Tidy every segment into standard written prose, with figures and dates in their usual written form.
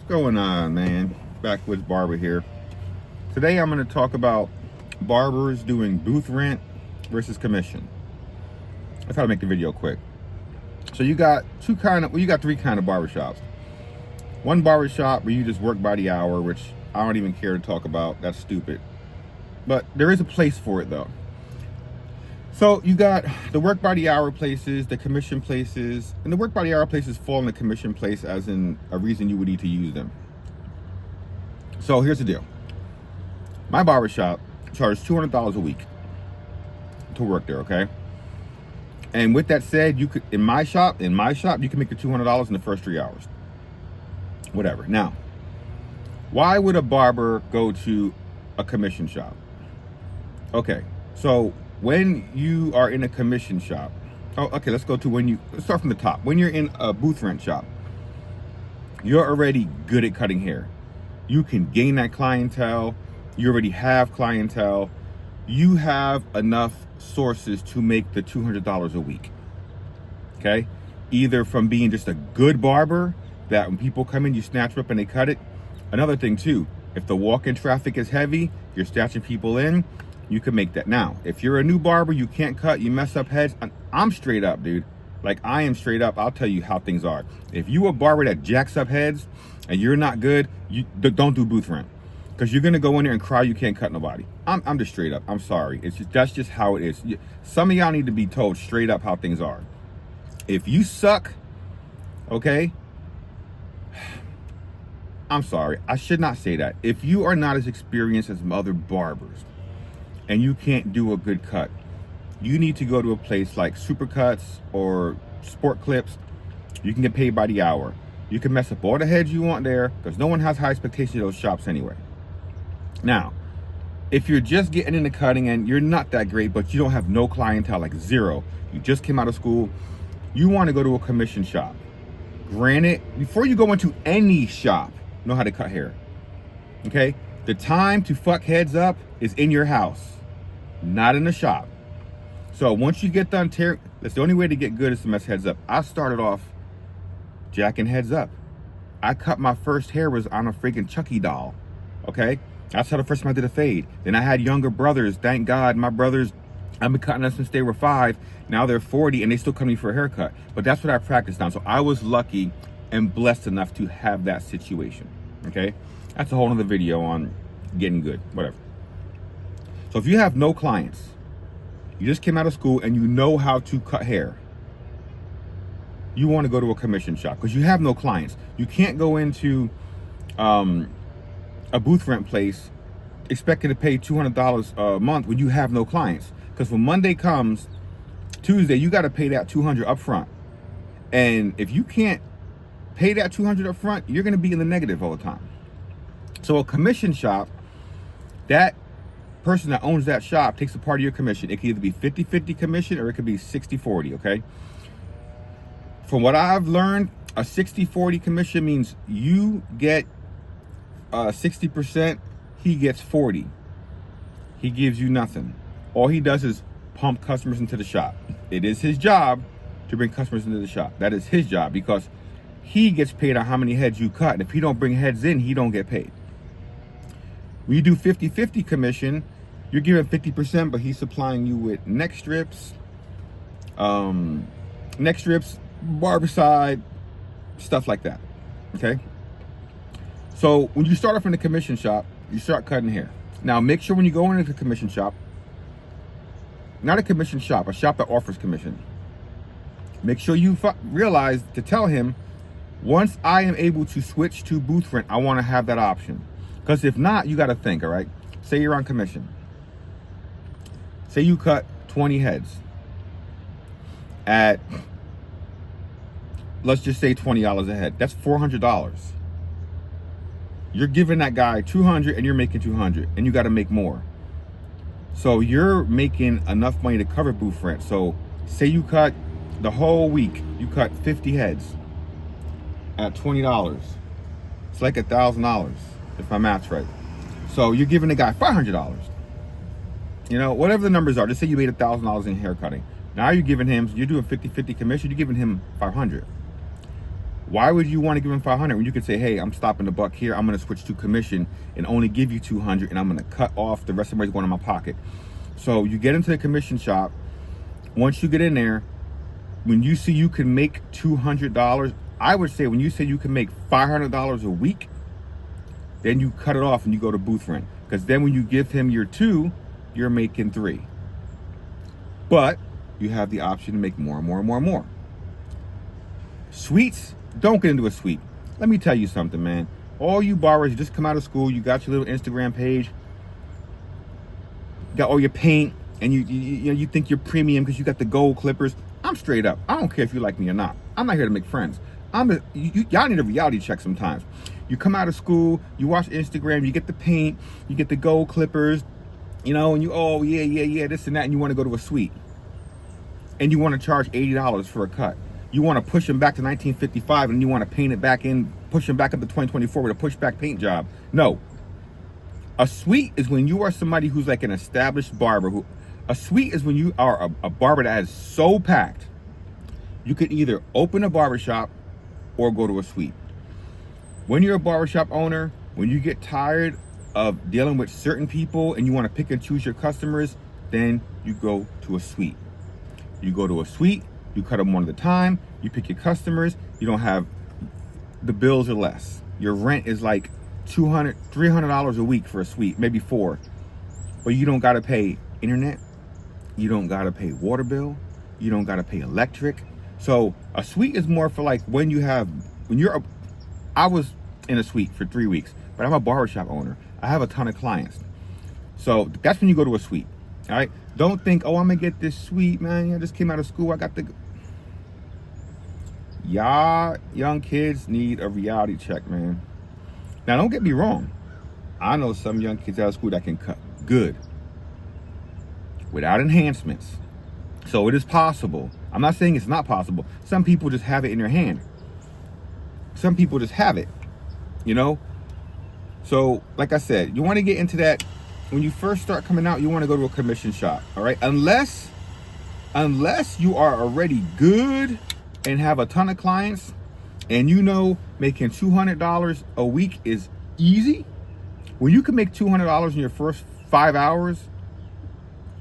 going on, man? Back with Barber here. Today I'm going to talk about barbers doing booth rent versus commission. That's how to make the video quick. So you got three kind of barbershops. One barbershop where you just work by the hour, which I don't even care to talk about. That's stupid. But there is a place for it though. So you got the work by the hour places, the commission places, and the work by the hour places fall in the commission place as in a reason you would need to use them. So here's the deal. My barbershop charges $200 a week to work there, okay? And with that said, you could in my shop, you can make the $200 in the first 3 hours. Whatever. Now, why would a barber go to a commission shop? Okay, so when you are in a commission shop, let's start from the top. When you're in a booth rent shop, you're already good at cutting hair. You can gain that clientele. You already have clientele. You have enough sources to make the $200 a week. Okay? Either from being just a good barber that when people come in, you snatch up and they cut it. Another thing too, if the walk-in traffic is heavy, you're snatching people in, you can make that. Now, if you're a new barber, you can't cut, you mess up heads, I'm straight up, dude. Like, I am straight up. I'll tell you how things are. If you a barber that jacks up heads and you're not good, you don't do booth rent. Because you're going to go in there and cry you can't cut nobody. I'm just straight up. I'm sorry. That's just how it is. Some of y'all need to be told straight up how things are. If you suck, okay, I'm sorry. I should not say that. If you are not as experienced as other barbers and you can't do a good cut, you need to go to a place like Supercuts or Sport Clips. You can get paid by the hour. You can mess up all the heads you want there because no one has high expectations of those shops anyway. Now, if you're just getting into cutting and you're not that great, but you don't have no clientele, like zero, you just came out of school, you want to go to a commission shop. Granted, before you go into any shop, know how to cut hair. Okay? The time to fuck heads up is in your house, not in the shop. So once you get done tearing, that's the only way to get good is to mess heads up. I started off jacking heads up. I cut my first hair was on a freaking Chucky doll. Okay? That's how the first time I did a fade. Then I had younger brothers. Thank God, my brothers, I've been cutting them since they were 5. Now they're 40 and they still come to me for a haircut. But that's what I practiced on. So I was lucky and blessed enough to have that situation. Okay? That's a whole nother video on getting good, whatever. So if you have no clients, you just came out of school and you know how to cut hair, you want to go to a commission shop because you have no clients. You can't go into a booth rent place expecting to pay $200 a month when you have no clients. Because when Monday comes, Tuesday, you got to pay that $200 up front. And if you can't pay that $200 up front, you're going to be in the negative all the time. So a commission shop, that person that owns that shop takes a part of your commission. It can either be 50-50 commission or it could be 60-40, okay? From what I've learned, a 60-40 commission means you get 60%, he gets 40. He gives you nothing. All he does is pump customers into the shop. It is his job to bring customers into the shop. That is his job because he gets paid on how many heads you cut. And if he don't bring heads in, he don't get paid. When you do 50-50 commission, you're giving 50%, but he's supplying you with neck strips, barbicide, stuff like that, okay? So when you start off in the commission shop, you start cutting hair. Now make sure when you go into the commission shop, not a commission shop, a shop that offers commission, make sure you realize to tell him, once I am able to switch to booth rent, I want to have that option. Because if not, you got to think, all right? Say you're on commission. Say you cut 20 heads at, let's just say $20 a head. That's $400. You're giving that guy $200 and you're making $200 and you got to make more. So you're making enough money to cover booth rent. So say you cut the whole week, you cut 50 heads at $20. It's like $1,000 if my math's right. So you're giving the guy $500. You know, whatever the numbers are, just say you made $1,000 in hair cutting. Now you're giving him, you're doing 50-50 commission, you're giving him $500. Why would you want to give him 500 when you could say, hey, I'm stopping the buck here. I'm going to switch to commission and only give you 200, and I'm going to cut off the rest of the money going in my pocket. So you get into the commission shop. Once you get in there, when you see you can make $200, I would say when you say you can make $500 a week, then you cut it off and you go to booth rent. Because then when you give him your 2, you're making 3. But you have the option to make more and more and more and more. Suites, don't get into a suite. Let me tell you something, man. All you barbers, you just come out of school, you got your little Instagram page, got all your paint, and you think you're premium because you got the gold clippers. I'm straight up. I don't care if you like me or not. I'm not here to make friends. Y'all need a reality check sometimes. You come out of school, you watch Instagram, you get the paint, you get the gold clippers, and you, oh, yeah, this and that, and you want to go to a suite. And you want to charge $80 for a cut. You want to push them back to 1955, and you want to paint it back in, push them back up to 2024 with a pushback paint job. No. A suite is when you are somebody who's like an established barber. A suite is when you are a barber that is so packed, you could either open a barbershop or go to a suite. When you're a barbershop owner, when you get tired of dealing with certain people and you want to pick and choose your customers, then you go to a suite. You go to a suite, you cut them one at a time, you pick your customers, you don't have, the bills are less. Your rent is like $200, $300 a week for a suite, maybe 4. But you don't gotta pay internet, you don't gotta pay water bill, you don't gotta pay electric. So a suite is more for like I was in a suite for 3 weeks, but I'm a barbershop owner. I have a ton of clients. So that's when you go to a suite, all right? Don't think, oh, I'm gonna get this suite, man. I just came out of school, Y'all young kids need a reality check, man. Now, don't get me wrong. I know some young kids out of school that can cut good without enhancements. So it is possible. I'm not saying it's not possible. Some people just have it in their hand. Some people just have it, So, like I said, you want to get into that. When you first start coming out, you want to go to a commission shop, all right? Unless you are already good and have a ton of clients, and making $200 a week is easy. When you can make $200 in your first 5 hours,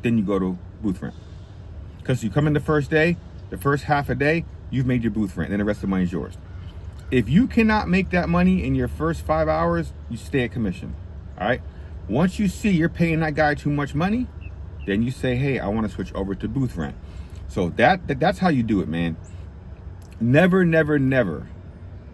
then you go to booth rent. Because you come in the first day, the first half a day, you've made your booth rent, and the rest of the money is yours. If you cannot make that money in your first 5 hours, you stay at commission, all right? Once you see you're paying that guy too much money, then you say, hey, I want to switch over to booth rent. So that's how you do it, man. Never, never, never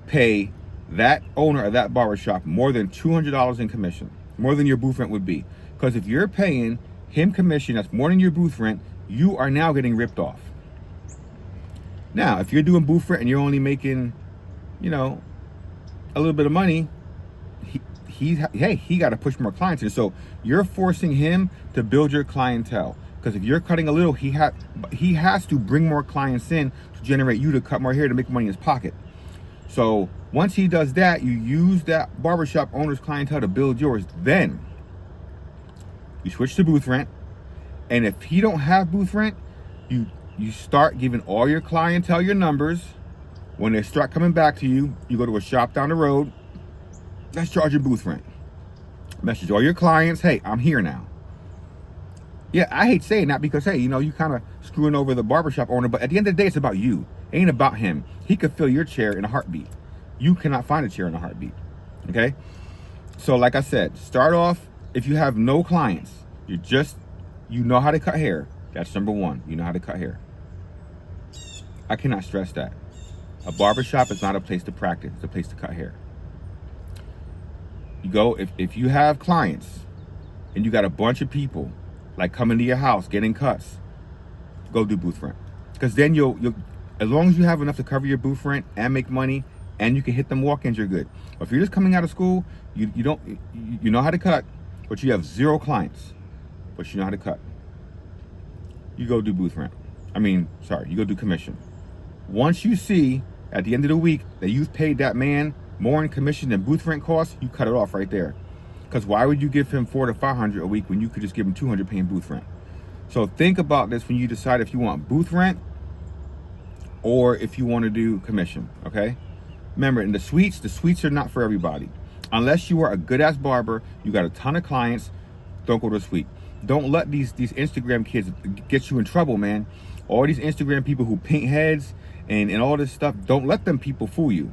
pay that owner of that barbershop more than $200 in commission, more than your booth rent would be. Because if you're paying him commission that's more than your booth rent, you are now getting ripped off. Now, if you're doing booth rent and you're only making, a little bit of money, he got to push more clients in. So you're forcing him to build your clientele. Because if you're cutting a little, he has to bring more clients in to generate you to cut more hair to make money in his pocket. So once he does that, you use that barbershop owner's clientele to build yours. Then you switch to booth rent. And if he don't have booth rent, you start giving all your clientele your numbers. When they start coming back to you, you go to a shop down the road that's charging booth rent. Message all your clients, hey, I'm here now. Yeah, I hate saying that because, hey, you kind of screwing over the barbershop owner, but at the end of the day, it's about you. It ain't about him. He could fill your chair in a heartbeat. You cannot find a chair in a heartbeat, okay? So like I said, start off, if you have no clients, you know how to cut hair. That's number one. You know how to cut hair. I cannot stress that. A barbershop is not a place to practice. It's a place to cut hair. You go, if you have clients and you got a bunch of people like coming to your house, getting cuts, go do booth rent. Because then you'll, as long as you have enough to cover your booth rent and make money and you can hit them walk-ins, you're good. But if you're just coming out of school, you know how to cut, but you have 0 clients, but you know how to cut. You go do booth rent. You go do commission. Once you see at the end of the week that you've paid that man more in commission than booth rent costs, you cut it off right there. Because why would you give him $400 to $500 a week when you could just give him $200 paying booth rent? So think about this when you decide if you want booth rent or if you want to do commission, okay? Remember, in the suites are not for everybody. Unless you are a good ass barber, you got a ton of clients, don't go to a suite. Don't let these Instagram kids get you in trouble, man. All these Instagram people who paint heads and all this stuff, don't let them people fool you.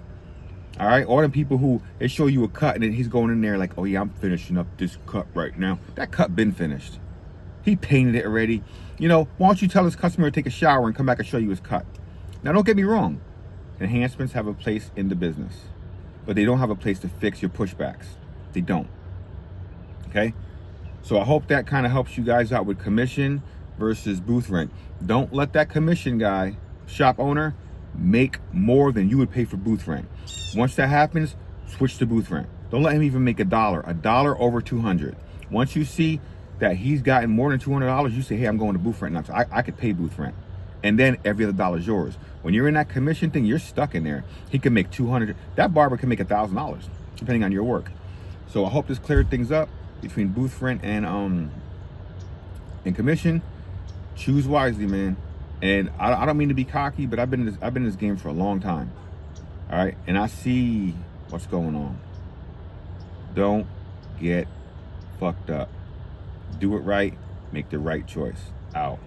All right, all them people who they show you a cut and then he's going in there like, oh yeah, I'm finishing up this cut right now. That cut been finished. He painted it already. You know, why don't you tell his customer to take a shower and come back and show you his cut? Now, don't get me wrong. Enhancements have a place in the business, but they don't have a place to fix your pushbacks. They don't. Okay? So I hope that kind of helps you guys out with commission versus booth rent. Don't let that commission guy, shop owner, make more than you would pay for booth rent. Once that happens, switch to booth rent. Don't let him even make a dollar over 200. Once you see that he's gotten more than $200, you say, hey, I'm going to booth rent now. I could pay booth rent. And then every other dollar is yours. When you're in that commission thing, you're stuck in there. He can make $200. That barber can make $1,000, depending on your work. So I hope this cleared things up between booth rent and commission. Choose wisely, man. And I don't mean to be cocky, but I've been in this game for a long time. All right, and I see what's going on. Don't get fucked up. Do it right. Make the right choice. Out.